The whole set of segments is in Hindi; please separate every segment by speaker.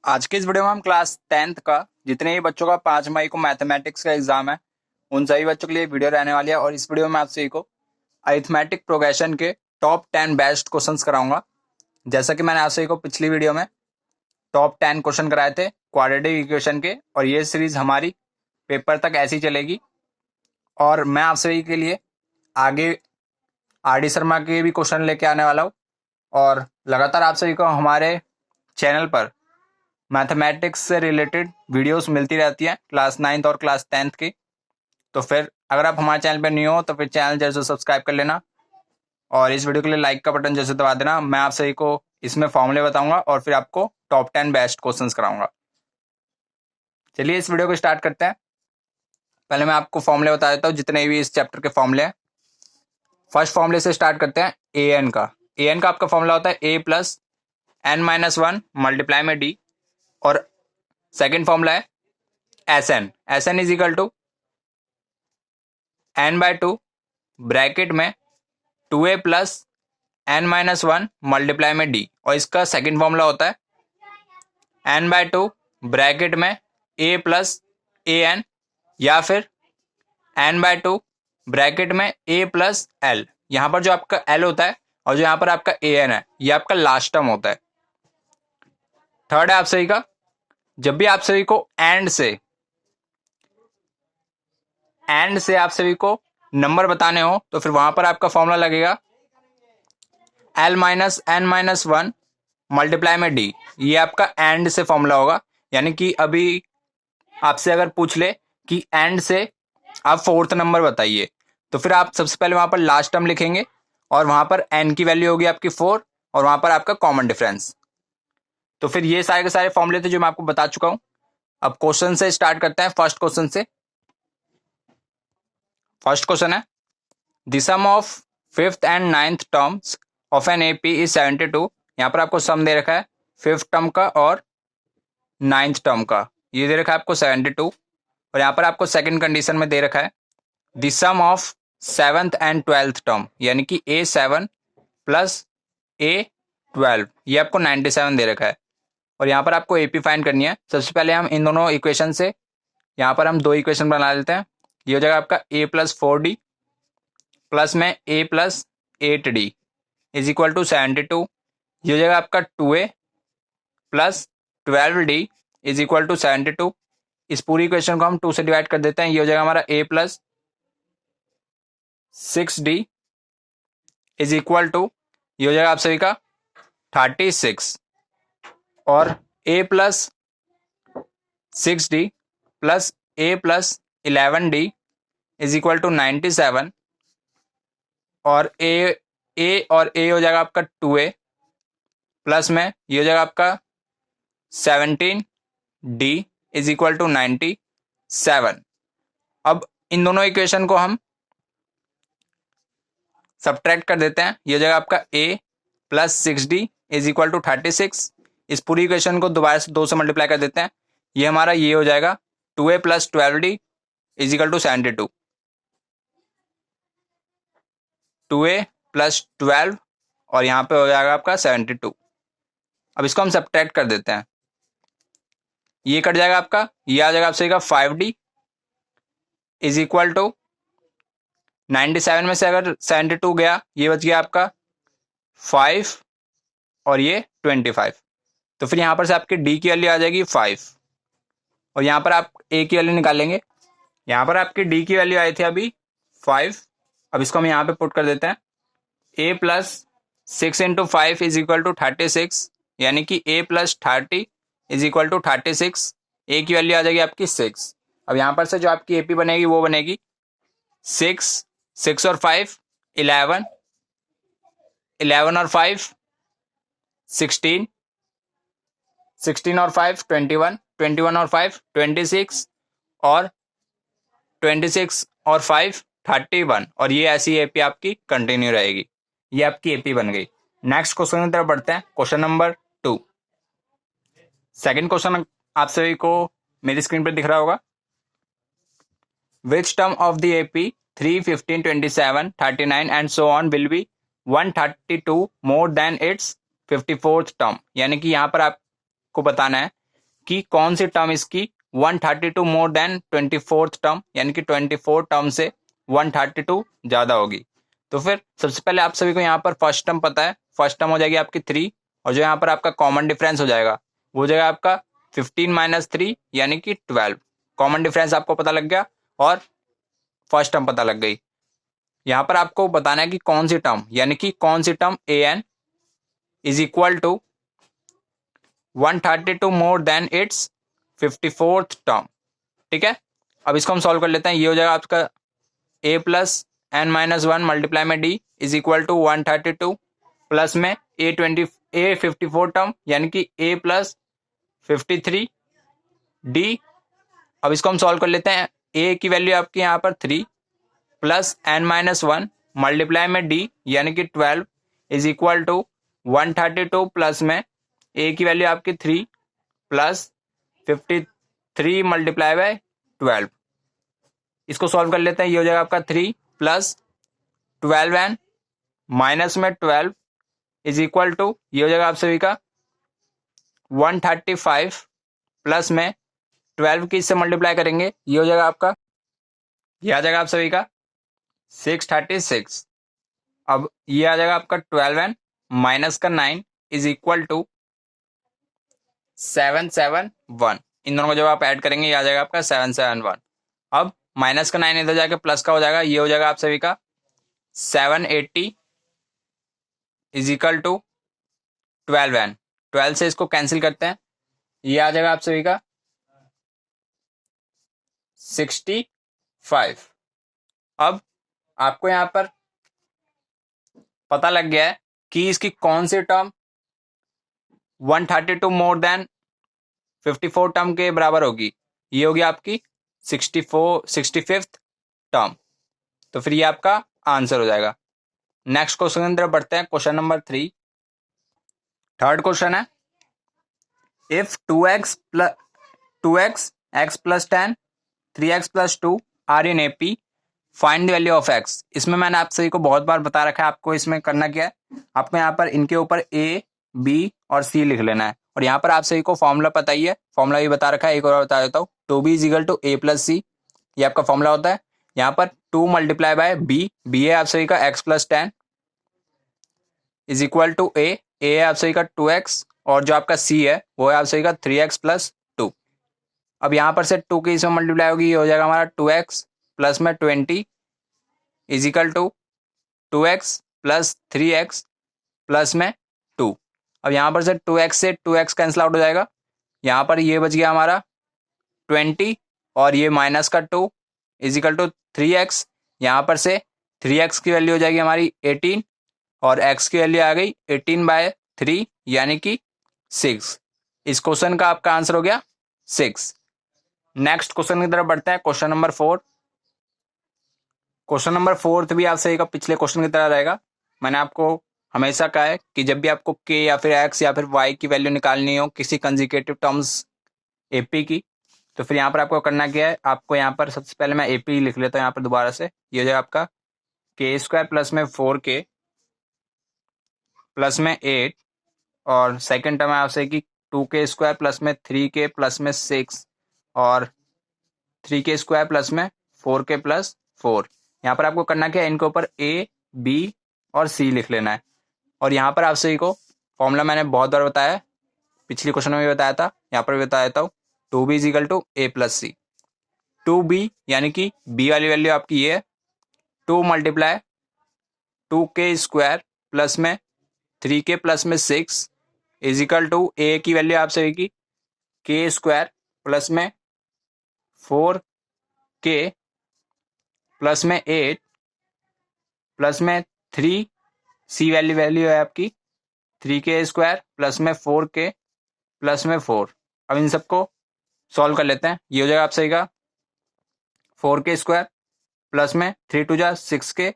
Speaker 1: आज के इस वीडियो में हम क्लास 10th का जितने भी बच्चों का 5 मई को मैथमेटिक्स का एग्जाम है उन सभी बच्चों के लिए वीडियो रहने वाली है। और इस वीडियो में आप सभी को अरिथमेटिक प्रोग्रेशन के टॉप 10 बेस्ट क्वेश्चंस कराऊंगा। जैसा कि मैंने आप सभी को पिछली वीडियो में टॉप 10 क्वेश्चन कराए थे क्वाड्रेटिक इक्वेशन के, और ये सीरीज हमारी पेपर तक ऐसी चलेगी। और मैं आप सभी के लिए आगे आर.डी. शर्मा के भी क्वेश्चन लेके आने वाला हूँ, और लगातार आप सभी को हमारे चैनल पर मैथमेटिक्स से रिलेटेड वीडियोस मिलती रहती हैं क्लास 9th और क्लास 10th की। तो फिर अगर आप हमारे चैनल पर न्यू हो तो फिर चैनल जैसे सब्सक्राइब कर लेना, और इस वीडियो के लिए लाइक का बटन जैसे दबा देना। मैं आप सभी को इसमें फॉर्मूले बताऊंगा और फिर आपको टॉप 10 बेस्ट क्वेश्चंस कराऊंगा। चलिए इस वीडियो को स्टार्ट करते हैं। पहले मैं आपको फॉर्मूले बता देता हूँ जितने भी इस चैप्टर के फॉर्मूले हैं। फर्स्ट फॉर्मूले से स्टार्ट करते हैं ए एन का। ए एन का आपका फॉर्मूला होता है a plus N minus 1 multiply में डी, और सेकेंड फॉर्मूला है S n. S n is equal to n by 2 bracket में 2a plus N minus 1 multiply में डी, और इसका सेकेंड फॉर्मूला होता है एन बाय 2 ब्रैकेट में a प्लस ए एन, या फिर एन बाय 2 ब्रैकेट में a प्लस एल। यहाँ पर जो आपका l होता है और जो यहाँ पर आपका ए एन है ये आपका लास्ट टर्म होता है। थर्ड है आप सभी का, जब भी आप सभी को एंड से आप सभी को नंबर बताने हो तो फिर वहां पर आपका फॉर्मूला लगेगा L minus N minus 1 multiply में डी। ये आपका एंड से फॉर्मूला होगा। यानी कि अभी आपसे अगर पूछ ले कि एंड से आप फोर्थ नंबर बताइए, तो फिर आप सबसे पहले वहां पर लास्ट टर्म लिखेंगे, और वहां पर एन की वैल्यू होगी आपकी 4, और वहां पर आपका कॉमन डिफरेंस। तो फिर ये सारे के सारे फॉर्मूले थे जो मैं आपको बता चुका हूं। अब क्वेश्चन से स्टार्ट करते हैं। फर्स्ट क्वेश्चन से, फर्स्ट क्वेश्चन है the sum of 5th and 9th terms of an AP is 72। यहाँ पर आपको सम दे रखा है 5th टर्म का और 9th टर्म का, ये दे रखा है आपको 72। और यहाँ पर आपको सेकंड कंडीशन में दे रखा है the sum of 7th and 12th term, यानी कि A7 प्लस A12, ये आपको 97 दे रखा है। और यहाँ पर आपको एपी फाइंड करनी है। सबसे पहले हम इन दोनों इक्वेशन से यहाँ पर हम दो इक्वेशन बना लेते हैं। ये हो जाएगा आपका a प्लस 4d प्लस में a plus 8d is equal to 72। ये हो जाएगा आपका 2a plus 12d is equal to 72। इस पूरी इक्वेशन को हम 2 से डिवाइड कर देते हैं। ये हो जाएगा हमारा a plus 6d is equal to, ये हो जाएगा आप सभी का 36, और a plus 6d plus a plus 11d is equal to 97, और a और a हो जाएगा आपका 2a प्लस में ये हो जाएगा आपका 17d इज इक्वल टू 97। अब इन दोनों इक्वेशन को हम सब्ट्रैक्ट कर देते हैं। ये हो जाएगा आपका a plus 6d is equal to 36। इस पूरी इक्वेशन को दोबारा से 2 से मल्टीप्लाई कर देते हैं। ये हमारा ये हो जाएगा 2a plus 12d is equal to 72। 2a plus 12 और यहाँ पे हो जाएगा आपका 72। अब इसको हम सब्ट्रैक्ट कर देते हैं। ये कट जाएगा आपका, ये आ जाएगा आपसे 5d इज इक्वल टू 97 में से अगर 72 गया, ये बच गया आपका 5 और ये 25। तो फिर यहाँ पर से आपकी d की वैल्यू आ जाएगी 5, और यहाँ पर आप a की वैल्यू निकालेंगे। यहाँ पर आपकी d की वैल्यू आई थी अभी 5। अब इसको हम यहाँ पे पुट कर देते हैं। a plus 6 into 5 is equal to 36, यानी कि a plus 30 is equal to 36। a की वैल्यू आ जाएगी आपकी 6। अब यहाँ पर से जो आपकी एपी बनेगी वो बनेगी 6 और 5 11, 11 और 5 16, 16 और 5 21, 21 और 5 26, और 26 और 5 31, और ये ऐसी एपी आपकी कंटिन्यू रहेगी। ये आपकी एपी बन गई। नेक्स्ट क्वेश्चन की तरफ बढ़ते हैं। Question number 2। सेकंड क्वेश्चन आप सभी को मेरी स्क्रीन पर दिख रहा होगा। Which term of the AP 3, 15, 27, 39 and so on will be 132 more than its 54th term. यानी कि यहाँ पर आपको बताना है कि कौन सी टर्म इसकी 132 मोर देन 24th टर्म, यानी कि 24 टर्म से 132 ज्यादा होगी। तो फिर सबसे पहले आप सभी को यहाँ पर फर्स्ट टर्म पता है, फर्स्ट टर्म हो जाएगी आपकी 3, और जो यहाँ पर आपका कॉमन डिफरेंस हो जाएगा वो हो जाएगा आपका 15 माइनस 3 यानी कि 12। कॉमन डिफरेंस आपको पता लग गया और फर्स्ट टर्म पता लग गई। यहाँ पर आपको बताना है कि कौन सी टर्म, यानी कि कौन सी term A N is equal to 132 more than its 54th term. ठीक है, अब इसको हम सॉल्व कर लेते हैं। ये हो जाएगा आपका A plus N minus 1 multiply में D is equal to 132 plus में ए 54 टर्म यानी कि ए प्लस 53 डी। अब इसको हम सॉल्व कर लेते हैं। ए की वैल्यू आपकी यहाँ पर 3 प्लस एन माइनस 1 मल्टीप्लाई में डी यानी कि 12 इज इक्वल टू 132 प्लस में ए की वैल्यू आपकी 3 प्लस 53 मल्टीप्लाई बाय 12। इसको सॉल्व कर लेते हैं। ये हो जाएगा आपका 3 प्लस 12 एन माइनस में 12 इज इक्वल टू, ये हो जाएगा आप सभी का 135 प्लस में 12 की इससे मल्टीप्लाई करेंगे, ये हो जाएगा आपका, ये आ जाएगा आप सभी का 636। अब ये आ जाएगा आपका 12 एन माइनस का 9 इज इक्वल टू 771। इन दोनों को जब आप ऐड करेंगे ये आ जाएगा आपका 771। अब माइनस का 9 इधर जाके प्लस का हो जाएगा, ये हो जाएगा आप सभी का 780 इज इक्वल टू 12 एन। 12 से इसको कैंसिल करते हैं, ये आ जाएगा आप सभी का 65। अब आपको यहां पर पता लग गया है कि इसकी कौन सी टर्म 132 मोर देन 54 टर्म के बराबर होगी। ये होगी आपकी 65th टर्म। तो फिर ये आपका आंसर हो जाएगा। नेक्स्ट क्वेश्चन की तरफ बढ़ते हैं, क्वेश्चन नंबर 3। थर्ड क्वेश्चन है, if 2x x plus 10 3x plus 2 are in AP find the value of x। इसमें मैंने आप सभी को बहुत बार बता रखा है, आपको इसमें करना क्या है, आपको यहाँ पर इनके ऊपर a b और c लिख लेना है। और यहाँ पर आप सभी को फॉर्मूला पता ही है, फॉर्मूला भी बता रखा है, एक और बता देता हूँ। 2b is equal to a plus C, ये आपका फॉर्मूला होता है। यहाँ पर 2 मल्टीप्लाई बाय b है आप सभी का x plus 10 is equal to a है आप सभी का 2x, और जो आपका c है वो है आप सभी का 3x प्लस 2। अब यहाँ पर से 2 की इसमें मल्टीप्लाई होगी, ये हो जाएगा हमारा 2x प्लस में 20 is equal to 2x plus 3x plus में 2। अब यहाँ पर से 2x से 2x कैंसिल आउट हो जाएगा, यहाँ पर ये बच गया हमारा 20 और ये माइनस का 2 इज इक्वल टू 3x। यहाँ पर से 3x की वैल्यू हो जाएगी हमारी 18 और x की वैल्यू आ गई 18/3 यानी कि 6। इस क्वेश्चन का आपका आंसर हो गया 6। नेक्स्ट क्वेश्चन की तरफ बढ़ते हैं, क्वेश्चन नंबर 4। क्वेश्चन नंबर 4 भी आप सही का पिछले क्वेश्चन की तरह रहेगा। मैंने आपको हमेशा कहा है कि जब भी आपको k या फिर x या फिर y की वैल्यू निकालनी हो किसी कंसेक्यूटिव टर्म्स एपी की, तो फिर यहाँ पर आपको करना क्या है, आपको यहाँ पर सबसे पहले मैं एपी लिख लेता हूँ यहाँ पर दोबारा से। ये हो जाएगा आपका k² प्लस में 4k प्लस में 8, और सेकेंड टर्म है आपसे कि 2k² प्लस में 3k प्लस में 6 और 3k² प्लस में 4k प्लस 4। यहाँ पर आपको करना क्या है, इनके ऊपर a b और c लिख लेना है। और यहाँ पर आप सभी को फॉर्मूला मैंने बहुत बार बताया है, पिछले क्वेश्चन में भी बताया था, यहाँ पर भी बता देता हूँ। 2b is equal to a plus C. 2b यानी कि b वाली वैल्यू आपकी ये है 2 मल्टीप्लाई 2k² प्लस में 3k प्लस में 6 इज इक्वल टू a की वैल्यू आप सभी की k² प्लस में 4k प्लस में 8 प्लस में 3 c वैल्यू है आपकी 3k² प्लस में 4k प्लस में 4। अब इन सबको सॉल्व कर लेते हैं। ये हो जाएगा आप सही का 4k² प्लस में 3 2 जा 6k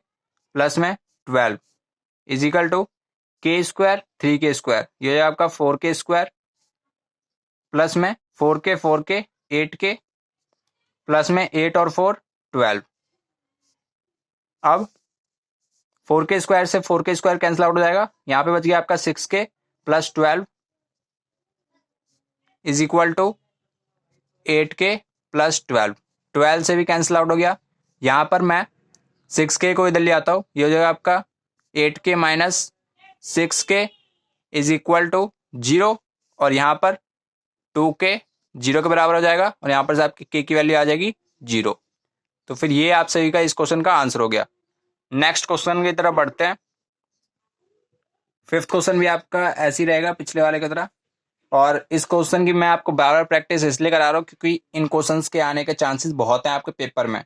Speaker 1: प्लस में 12 is equal to k² 3k²। ये हो जाएगा आपका 4k² प्लस में 4k 8k प्लस में 8 और 4 12। अब 4k² से 4k² कैंसिल आउट हो जाएगा, यहाँ पे बच गया आपका 6k plus 12 is equal to 8k plus 12, 12 से भी कैंसिल आउट हो गया। यहाँ पर मैं 6k को इधर ले आता हूँ, ये हो जाएगा आपका 8k minus 6k is equal to 0, और यहाँ पर 2k 0 के बराबर हो जाएगा, और यहाँ पर से आपकी k की वैल्यू आ जाएगी 0। तो फिर ये आप सभी का इस क्वेश्चन का आंसर हो गया। नेक्स्ट क्वेश्चन की तरफ बढ़ते हैं। फिफ्थ क्वेश्चन भी आपका ऐसे ही रहेगा पिछले वाले की तरह, और इस क्वेश्चन की मैं आपको बार बार प्रैक्टिस इसलिए करा रहा हूँ क्योंकि इन क्वेश्चंस के आने के चांसेस बहुत हैं आपके पेपर में।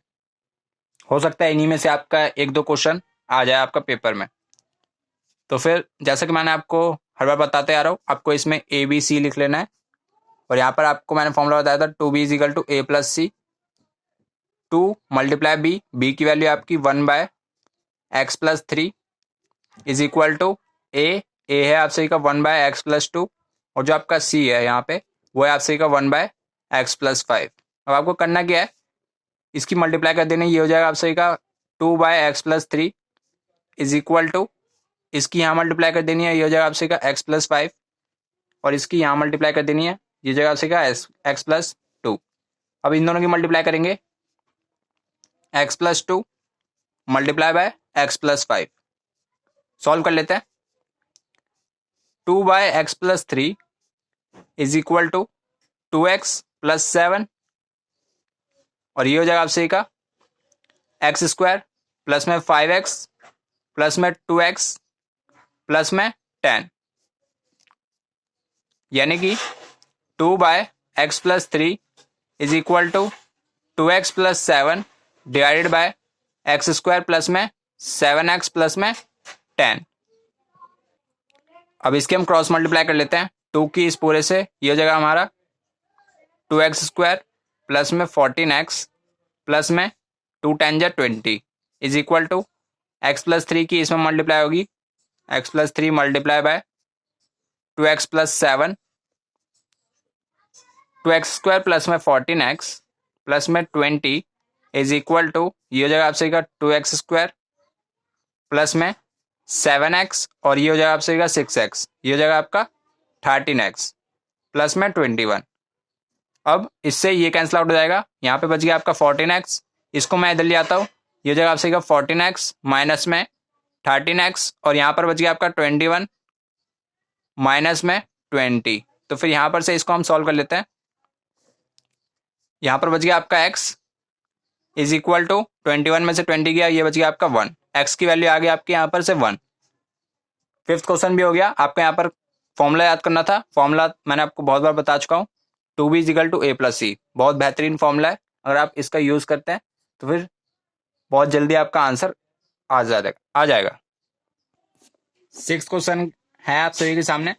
Speaker 1: हो सकता है इन्हीं में से आपका 1-2 क्वेश्चन आ जाए आपका पेपर में। तो फिर जैसा कि मैंने आपको हर बार बताते आ रहा हूँ, आपको इसमें ABC लिख लेना है, और यहाँ पर आपको मैंने फॉर्मूला बताया था 2b is equal to a plus C, 2 multiply b की वैल्यू आपकी 1/x plus 3 is equal to a है आप सही का 1/x प्लस 2, और जो आपका c है यहाँ पे वो है आप सही का 1/x प्लस 5। अब आपको करना क्या है, इसकी मल्टीप्लाई कर देना, ये हो जाएगा आप सही का 2/x plus 3 is equal to, इसकी यहाँ मल्टीप्लाई कर देनी है, ये हो जाएगा आप सही का x प्लस 5, और इसकी यहाँ मल्टीप्लाई कर देनी है, ये जगह आपसे का x प्लस 2। अब इन दोनों की मल्टीप्लाई करेंगे, x plus 2 multiply by x plus 5। Solve कर लेते हैं। 2/x plus 3 is equal to 2x plus 7, और ये हो जाएगा आपसे का x स्क्वायर प्लस में 5x प्लस में 2x प्लस में 10, यानी कि 2/x plus 3 is equal to 2x plus 7 divided by x square plus में 7x प्लस में 10। अब इसके हम क्रॉस मल्टीप्लाई कर लेते हैं 2 की इस पूरे से, ये हो जाएगा हमारा 2x स्क्वायर प्लस में 14x प्लस में 2 10 जा 20 is equal to x plus 3 की इसमें मल्टीप्लाई होगी, x plus 3 multiply by 2x plus 7, 2x square plus में 14x प्लस में 20 इज इक्वल टू, ये हो जाएगा आपसे का 2x स्क्वायर प्लस में 7x, और ये हो जाएगा आपसे का 6x, ये हो जाएगा आपका 13x प्लस में 21। अब इससे ये कैंसिल आउट हो जाएगा, यहाँ पे बच गया आपका 14x, इसको मैं इधर ले आता हूँ, ये हो जाएगा आपसे का 14x माइनस में 13x, और यहाँ पर बच गया आपका 21 माइनस में 20। तो फिर यहाँ पर से इसको हम सॉल्व कर लेते हैं। यहाँ पर बच गया आपका x इज इक्वल टू 21 में से 20 गया, ये बच गया आपका 1, x की वैल्यू आ गई आपके यहाँ पर से 1। फिफ्थ क्वेश्चन भी हो गया। आपको यहाँ पर फॉर्मूला याद करना था, फॉर्मूला मैंने आपको बहुत बार बता चुका हूँ, 2b is equal to a plus C, बहुत बेहतरीन फॉर्मूला है। अगर आप इसका यूज करते हैं तो फिर बहुत जल्दी आपका आंसर आ जाएगा। सिक्स्थ क्वेश्चन है आप सभी के सामने,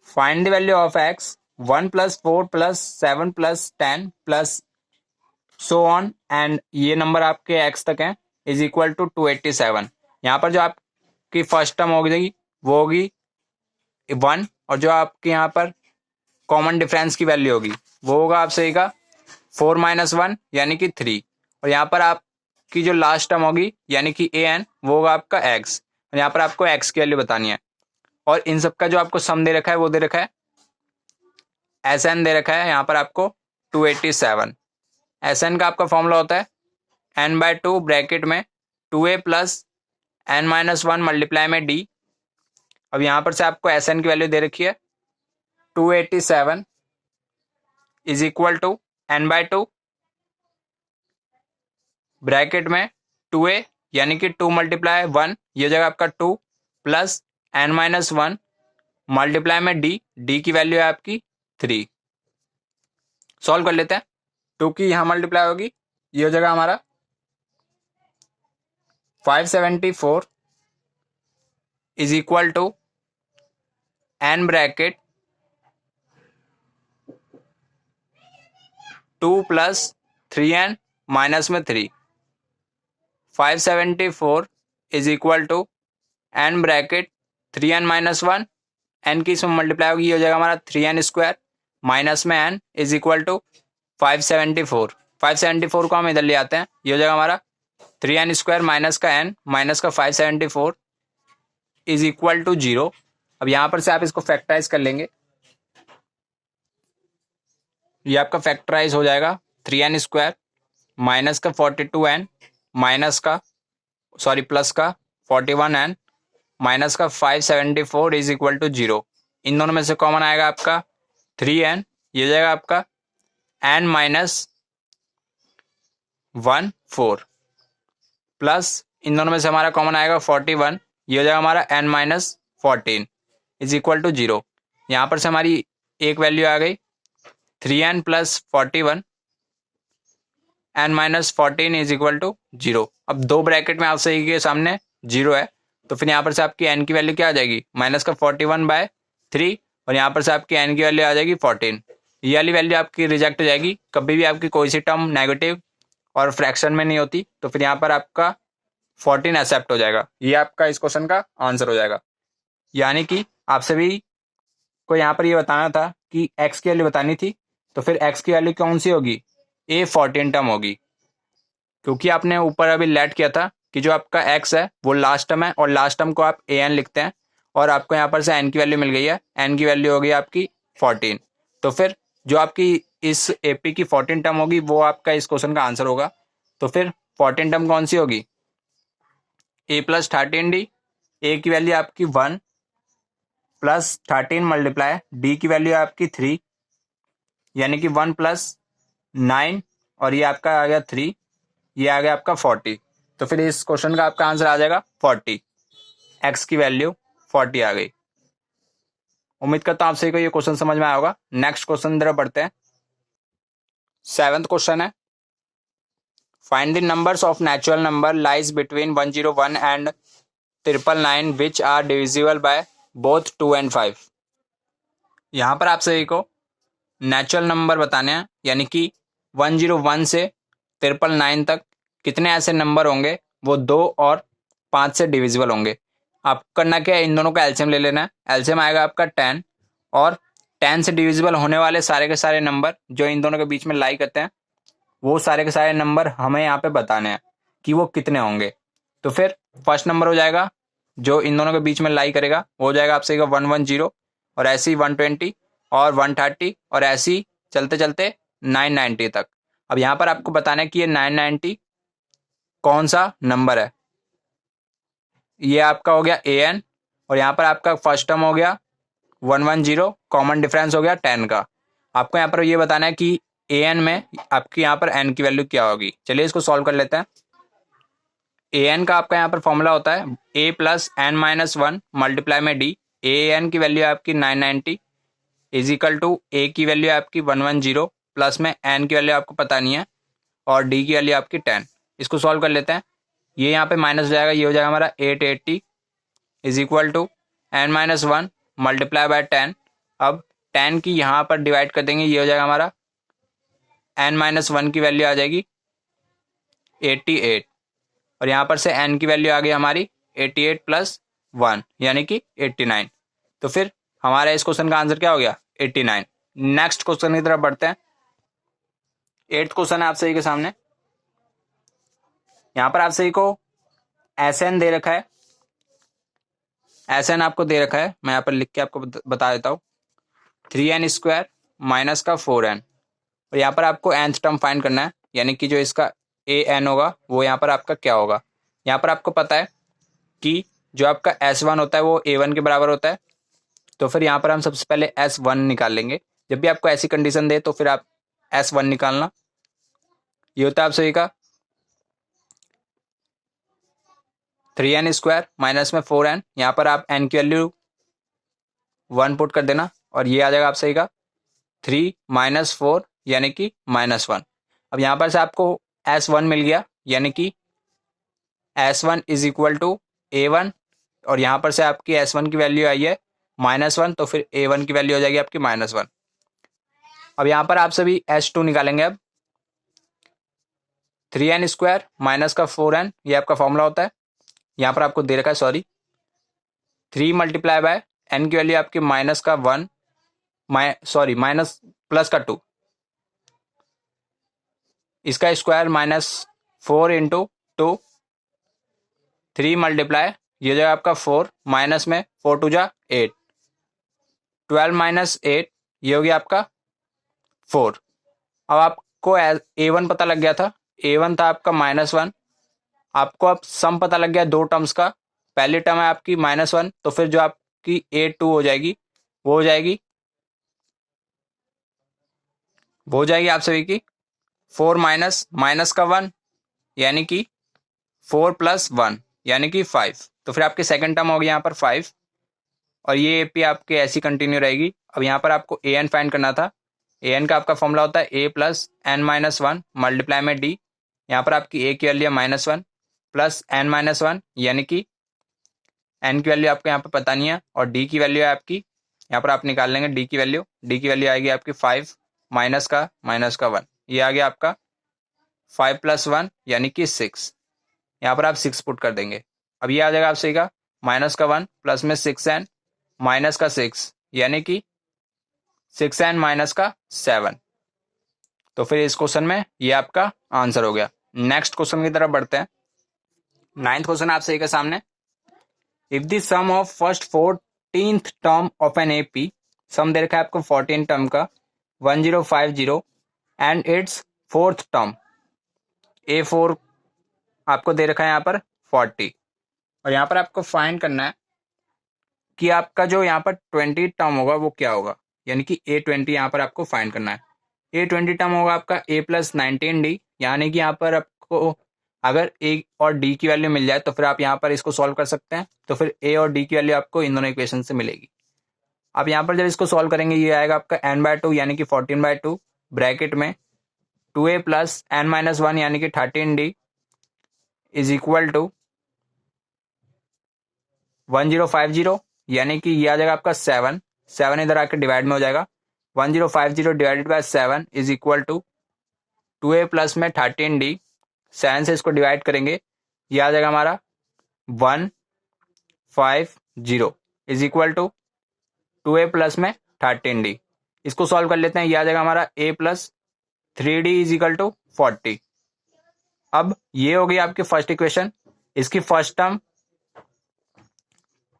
Speaker 1: find the value of x 1 plus 4 plus 7 plus 10 plus so on, and ये नंबर आपके x तक है, इज इक्वल टू 287। यहाँ पर जो आपकी फर्स्ट टर्म होगी वो होगी 1, और जो आपके यहाँ पर कॉमन डिफरेंस की वैल्यू होगी वो होगा आप सही का 4 माइनस 1 यानी कि 3, और यहाँ पर आपकी जो लास्ट टर्म होगी यानी कि an वो होगा आपका x, और यहाँ पर आपको x की वैल्यू बतानी है। और इन सब का जो आपको सम दे रखा है वो दे रखा है Sn दे रखा है यहाँ पर आपको 287। Sn का आपका फॉर्मूला होता है n/2 ब्रैकेट में 2a plus n minus 1 multiply में d। अब यहाँ पर से आपको Sn की वैल्यू दे रखी है 287 is equal to n/2 bracket में 2a यानी कि 2 मल्टीप्लाई 1, ये जगह आपका 2 प्लस n माइनस 1 मल्टीप्लाई में d की वैल्यू है आपकी 3। सॉल्व कर लेते हैं। 2 की यहाँ मल्टीप्लाई होगी, ये हो जाएगा हमारा 574 is equal to n bracket 2 plus 3n minus में 3। 574 is equal to n bracket 3n minus 1, n की इसमें मल्टीप्लाई होगी, ये हो जाएगा हमारा 3n स्क्वायर माइनस में n इज इक्वल टू 574। 574 को हम इधर ले आते हैं, ये हो जाएगा हमारा 3n स्क्वायर माइनस का n माइनस का 574 इज इक्वल टू 0। अब यहाँ पर से आप इसको फैक्टराइज कर लेंगे, ये आपका फैक्टराइज हो जाएगा 3n² माइनस का 42n माइनस का सॉरी प्लस का 41n माइनस का 574 इज इक्वल टू 0। इन दोनों में से कॉमन आएगा आपका 3n, ये हो जाएगा आपका n माइनस 1 4 प्लस इन दोनों में से हमारा कॉमन आएगा 41, ये हो जाएगा हमारा n minus 14 is equal to 0। यहाँ पर से हमारी एक वैल्यू आ गई 3n plus 41 n minus 14 is equal to 0। अब दो ब्रैकेट में आप सही के सामने 0 है, तो फिर यहाँ पर से आपकी n की वैल्यू क्या आ जाएगी माइनस का 41/3 और यहाँ पर से आपकी n की वैल्यू आ जाएगी 14। ये वाली वैल्यू आपकी रिजेक्ट हो जाएगी। कभी भी आपकी कोई सी टर्म नेगेटिव और फ्रैक्शन में नहीं होती, तो फिर यहाँ पर आपका 14 एक्सेप्ट हो जाएगा। ये आपका इस क्वेश्चन का आंसर हो जाएगा। यानी कि आप सभी को यहाँ पर ये बताना था कि x की वैल्यू बतानी थी, तो फिर x की वैल्यू कौन सी होगी, A14 टर्म होगी, क्योंकि आपने ऊपर अभी लेट किया था कि जो आपका x है वो लास्ट टर्म है और लास्ट टर्म को आप an लिखते हैं और आपको यहाँ पर से n की वैल्यू मिल गई है, n की वैल्यू होगी आपकी 14। तो फिर जो आपकी इस AP की 14 टर्म होगी वो आपका इस क्वेश्चन का आंसर होगा। तो फिर 14 टर्म कौन सी होगी, a प्लस 13d, a की वैल्यू आपकी 1 प्लस 13 मल्टीप्लाई d की वैल्यू आपकी 3 यानी कि 1 प्लस 9 और ये आपका आ गया 3, ये आ गया आपका 40। तो फिर इस क्वेश्चन का आपका आंसर आ जाएगा 40। x की वैल्यू 40 आ गई। उम्मीद करता हूं आप सभी को ये क्वेश्चन समझ में आया होगा। नेक्स्ट क्वेश्चन तरफ बढ़ते हैं। 7th क्वेश्चन है, find the numbers of natural number lies between 101 and 999 which are divisible by both 2 and 5। यहाँ पर आप सभी को नेचुरल नंबर बताने हैं, यानी कि 101 से 999 तक कितने ऐसे नंबर होंगे वो 2 और 5 से डिविजिबल होंगे। आपको करना क्या है, इन दोनों का एलसीएम ले लेना है। एलसीएम आएगा आपका 10 और 10 से डिविजिबल होने वाले सारे के सारे नंबर जो इन दोनों के बीच में लाई करते हैं वो सारे के सारे नंबर हमें यहाँ पे बताने हैं कि वो कितने होंगे। तो फिर फर्स्ट नंबर हो जाएगा जो इन दोनों के बीच में लाई करेगा वो हो जाएगा आपसे 110 और ऐसे ही 120 और 130 और ऐसे ही चलते चलते 990 तक। अब यहाँ पर आपको बताना है कि ये 990 कौन सा नंबर है। ये आपका हो गया an और यहाँ पर आपका फर्स्ट टर्म हो गया 110, कॉमन डिफरेंस हो गया 10 का। आपको यहाँ पर ये बताना है कि an में आपकी यहाँ पर n की वैल्यू क्या होगी। चलिए इसको सॉल्व कर लेते हैं। an का आपका यहाँ पर फॉर्मूला होता है a plus n minus 1 multiply में d। an की वैल्यू आपकी 990 इज इक्वल टू a की वैल्यू आपकी 110 प्लस में n की वैल्यू आपको पता नहीं है और d की वैल्यू आपकी 10। इसको सॉल्व कर लेते हैं। ये यहाँ पे माइनस हो जाएगा, ये हो जाएगा हमारा 880 is equal to n minus 1 multiply by 10। अब 10 की यहाँ पर डिवाइड कर देंगे, ये हो जाएगा हमारा n माइनस 1 की वैल्यू आ जाएगी 88 और यहाँ पर से n की वैल्यू आ गई हमारी 88 प्लस 1 यानी कि 89। तो फिर हमारा इस क्वेश्चन का आंसर क्या हो गया 89। नेक्स्ट क्वेश्चन की तरफ बढ़ते हैं। 8th क्वेश्चन है आप सभी के सामने। यहाँ पर आप सभी को Sn दे रखा है, Sn आपको दे रखा है, मैं यहाँ पर लिख के आपको बता देता हूँ 3n² माइनस का 4n और यहाँ पर आपको nth टर्म फाइंड करना है, यानी कि जो इसका an होगा वो यहाँ पर आपका क्या होगा। यहाँ पर आपको पता है कि जो आपका S1 होता है वो A1 के बराबर होता है, तो फिर यहाँ पर हम सबसे पहले S1 निकाल लेंगे। जब भी आपको ऐसी कंडीशन दे तो फिर आप S1 निकालना। ये होता है आप सभी का 3n² माइनस में 4n, यहाँ पर आप n की वैल्यू 1 पुट कर देना और ये आ जाएगा आप सही का 3 माइनस 4 यानी कि -1। अब यहाँ पर से आपको S1 मिल गया, यानी कि S1 is equal to A1 और यहाँ पर से आपकी S1 की वैल्यू आई है -1, तो फिर A1 की वैल्यू हो जाएगी आपकी -1। अब यहाँ पर आप सभी S2 निकालेंगे। अब 3n² माइनस का 4n ये आपका फॉर्मूला होता है, यहाँ पर आपको दे रखा है सॉरी 3 मल्टीप्लाई बाय n की वैल्यू आपकी माइनस का 1 माइनस प्लस का 2, इसका स्क्वायर -4 इंटू 2, 3 मल्टीप्लाई ये जो आपका 4 माइनस में 4 2 8, 12 माइनस 8 ये हो गया आपका 4। अब आपको A1 पता लग गया था, A1 था आपका -1, आपको अब सम पता लग गया दो टर्म्स का। पहली टर्म है आपकी -1, तो फिर जो आपकी A2 हो जाएगी वो हो जाएगी आप सभी की 4 माइनस माइनस का 1 यानी कि 4 + 1 यानी कि 5। तो फिर आपकी सेकंड टर्म होगी यहाँ पर 5, और ये AP आपके ऐसी कंटिन्यू रहेगी। अब यहाँ पर आपको AN फाइंड करना था। AN का आपका फॉर्मूला होता है A + n-1 मल्टीप्लाई में D। यहाँ पर आपकी A की वैल्यू -1 प्लस n-1 यानी कि n की वैल्यू आपको यहाँ पर पता नहीं है, और D की वैल्यू है आपकी, यहाँ पर आप निकाल लेंगे D की वैल्यू। D की वैल्यू आएगी आपकी 5 माइनस का -1, ये आ गया आपका 5 + 1 यानी कि 6। यहाँ पर आप 6 पुट कर देंगे। अब ये आ जाएगा आपसे का -1 प्लस में 6n माइनस का 6 यानी कि 6n - 7। तो फिर इस क्वेश्चन में ये आपका आंसर हो गया। नेक्स्ट क्वेश्चन की तरफ बढ़ते हैं। 9th क्वेश्चन आप सही के सामने। If the sum of first 14th term of an AP, sum दे रखा है आपको 14 टर्म का 1050, and it's fourth term A4 आपको दे रखा है यहाँ पर 40, और यहाँ पर आपको फाइंड करना है कि आपका जो यहाँ पर 20 टर्म होगा वो क्या होगा, यानी कि A20 यहाँ पर आपको फाइंड करना है। A20 टर्म होगा आपका A + 19D, यानी कि यहाँ पर आपको अगर A और D की वैल्यू मिल जाए तो फिर आप यहाँ पर इसको सॉल्व कर सकते हैं। तो फिर A और D की वैल्यू आपको इन दोनों इक्वेशन से मिलेगी। अब यहाँ पर जब इसको सॉल्व करेंगे ये आएगा आपका n/2 यानी कि 14/2 ब्रैकेट में 2A + n-1 यानी कि 13D इज इक्वल टू 1050 यानी कि ये आ जाएगा आपका 7 इधर आकर डिवाइड में हो जाएगा। 1050 divided by 7 is equal to 2A plus में 13D, 7 से इसको डिवाइड करेंगे, ये आ जाएगा हमारा 150 is equal to 2A plus में 13D। इसको सॉल्व कर लेते हैं, ये आ जाएगा हमारा A + 3D is equal to 40। अब ये हो गई आपकी फर्स्ट इक्वेशन। इसकी फर्स्ट टर्म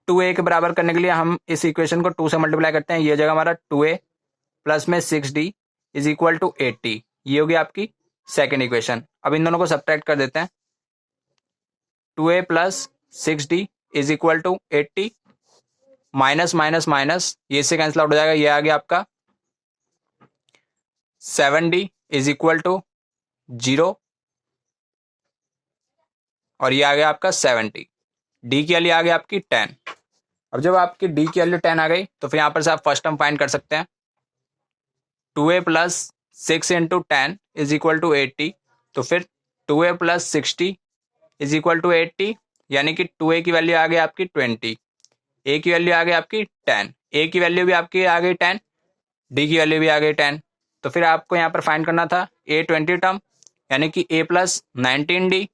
Speaker 1: 2A के बराबर करने के लिए हम इस इक्वेशन को 2 से मल्टीप्लाई करते हैं, ये हो जाएगा हमारा 2A प्लस में 6D इज इक्वल टू 80। ये होगी आपकी सेकेंड इक्वेशन। अब इन दोनों को सब्ट्रैक्ट कर देते हैं। 2A + 6D is equal to 80, minus minus minus ये से कैंसिल आउट हो जाएगा, ये आ गया आपका 7D इज इक्वल टू 0, और ये आ गया आपका 70। D की वैल्यू आ गई आपकी 10। अब जब आपकी D की वैल्यू 10 आ गई तो फिर यहाँ पर से आप फर्स्ट टर्म फाइंड कर सकते हैं। 2A + 6 × 10 इज इक्वल टू 80, तो फिर 2A + 60 इज इक्वल टू 80, यानी कि 2A की वैल्यू आ गई आपकी 20, A की वैल्यू आ गई आपकी 10, A की वैल्यू भी आपकी आ गई 10, D की वैल्यू भी आ गई 10। तो फिर आपको यहाँ पर फाइंड करना था A20 टर्म, यानी कि A + 19D।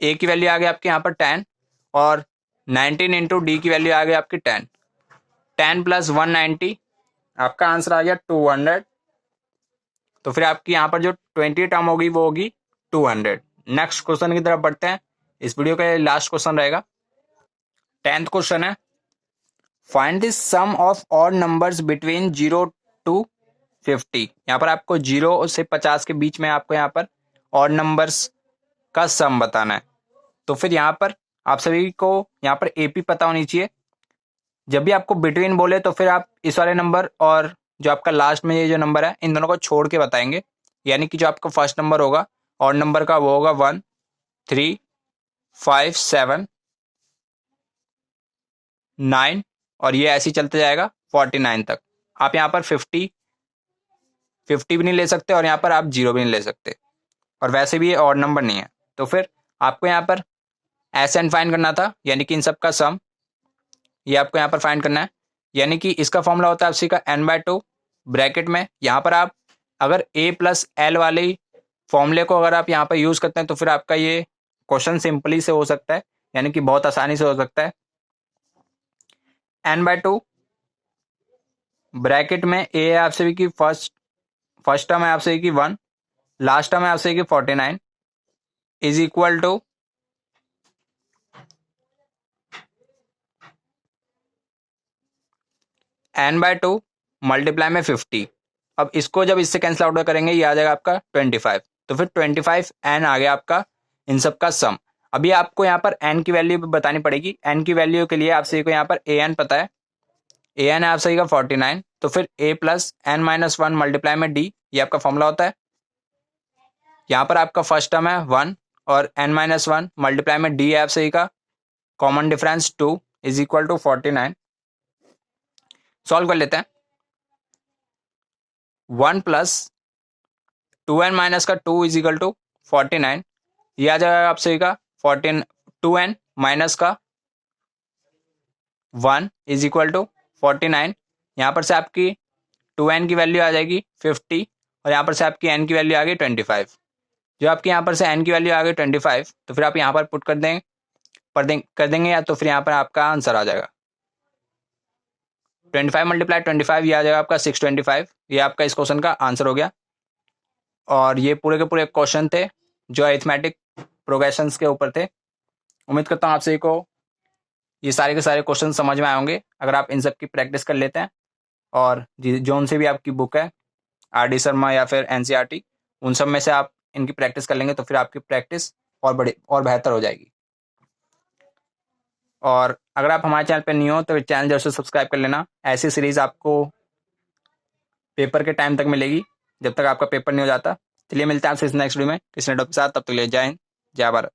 Speaker 1: A की वैल्यू आ गई आपके यहाँ पर 10, और 19 × D की वैल्यू आ गई आपकी 10। 10 + 190 आपका आंसर आ गया 200। तो फिर आपकी यहाँ पर जो 20 टर्म होगी वो होगी 200। नेक्स्ट क्वेश्चन की तरफ बढ़ते हैं। इस वीडियो का लास्ट क्वेश्चन रहेगा। 10th क्वेश्चन है, find the sum of odd numbers between 0 to 50। यहाँ पर आपको 0 से 50 के बीच में आपको यहाँ पर ऑड नंबर्स का सम बताना है। तो फिर यहाँ पर आप सभी को यहाँ पर AP पता होनी चाहिए। जब भी आपको बिटवीन बोले तो फिर आप इस वाले नंबर और जो आपका लास्ट में ये जो नंबर है इन दोनों को छोड़ के बताएंगे, यानी कि जो आपका फर्स्ट नंबर होगा ऑड नंबर का वो होगा 1 3 5 7 9, और ये ऐसे ही चलते जाएगा 49 तक। आप यहाँ पर 50 भी नहीं ले सकते, और यहाँ पर आप 0 भी नहीं ले सकते, और वैसे भी ये ऑड नंबर नहीं है। तो फिर आपको यहाँ पर SN फाइंड करना था, यानी कि इन सब का सम, ये आपको यहाँ पर फाइंड करना है। यानी कि इसका फॉर्मूला होता है आपसी का n/2 ब्रैकेट में। यहाँ पर आप अगर A + L वाले फॉर्मूले को अगर आप यहाँ पर यूज करते हैं तो फिर आपका ये क्वेश्चन सिंपली से हो सकता है, यानी कि बहुत आसानी से हो सकता है। n/2 ब्रैकेट में A है आपसे भी की फर्स्ट टर्म है आपसे की 1, लास्ट टर्म है आपसे की 49 is equal to n/2 multiply में 50। अब इसको जब इससे कैंसिल आउट करेंगे ये आ जाएगा आपका 25, तो फिर 25n आ गया आपका इन सब का सम। अभी आपको यहाँ पर n की वैल्यू बतानी पड़ेगी। n की वैल्यू के लिए आप सही को यहाँ पर an पता है, an है आप सही का 49, तो फिर a plus n minus 1 multiply में d, ये आपका फॉर्मूला होता है। यहाँ पर आपका फर्स्ट टर्म है 1 और n माइनस 1 मल्टीप्लाई में d है आप सही का common difference 2 is equal to 49। Solve कर लेते हैं। 1 प्लस 2n माइनस का 2 इज इक्वल टू 49, ये आ जाएगा आप सही का 14, 2n माइनस का 1 इज इक्वल टू 49। यहाँ पर से आपकी 2n की वैल्यू आ जाएगी 50 और यहाँ पर से आपकी n की वैल्यू आ गई 25। जो आपकी यहाँ पर से n की वैल्यू आ गई 25, तो फिर आप यहाँ पर पुट कर देंगे या तो फिर यहाँ पर आपका आंसर आ जाएगा 25 मल्टीप्लाई 25, ये आ जाएगा आपका 625। ये आपका इस क्वेश्चन का आंसर हो गया। और ये पूरे के पूरे क्वेश्चन थे जो अरिथमेटिक प्रोग्रेशंस के ऊपर थे। उम्मीद करता हूँ आप सभी को ये सारे के सारे क्वेश्चन समझ में आए होंगे अगर आप इन सब की प्रैक्टिस कर लेते हैं। और जोन से भी आपकी बुक है RD शर्मा या फिर NCERT, उन सब में से आप इनकी प्रैक्टिस कर लेंगे तो फिर आपकी प्रैक्टिस और बेहतर हो जाएगी। और अगर आप हमारे चैनल पर नहीं हो तो चैनल जरूर से सब्सक्राइब कर लेना। ऐसी सीरीज आपको पेपर के टाइम तक मिलेगी जब तक आपका पेपर नहीं हो जाता। चलिए मिलते हैं आपसे इस नेक्स्ट वीडियो में किसी नए टॉपिक के साथ। तब तक ले जय हिंद, जय भारत।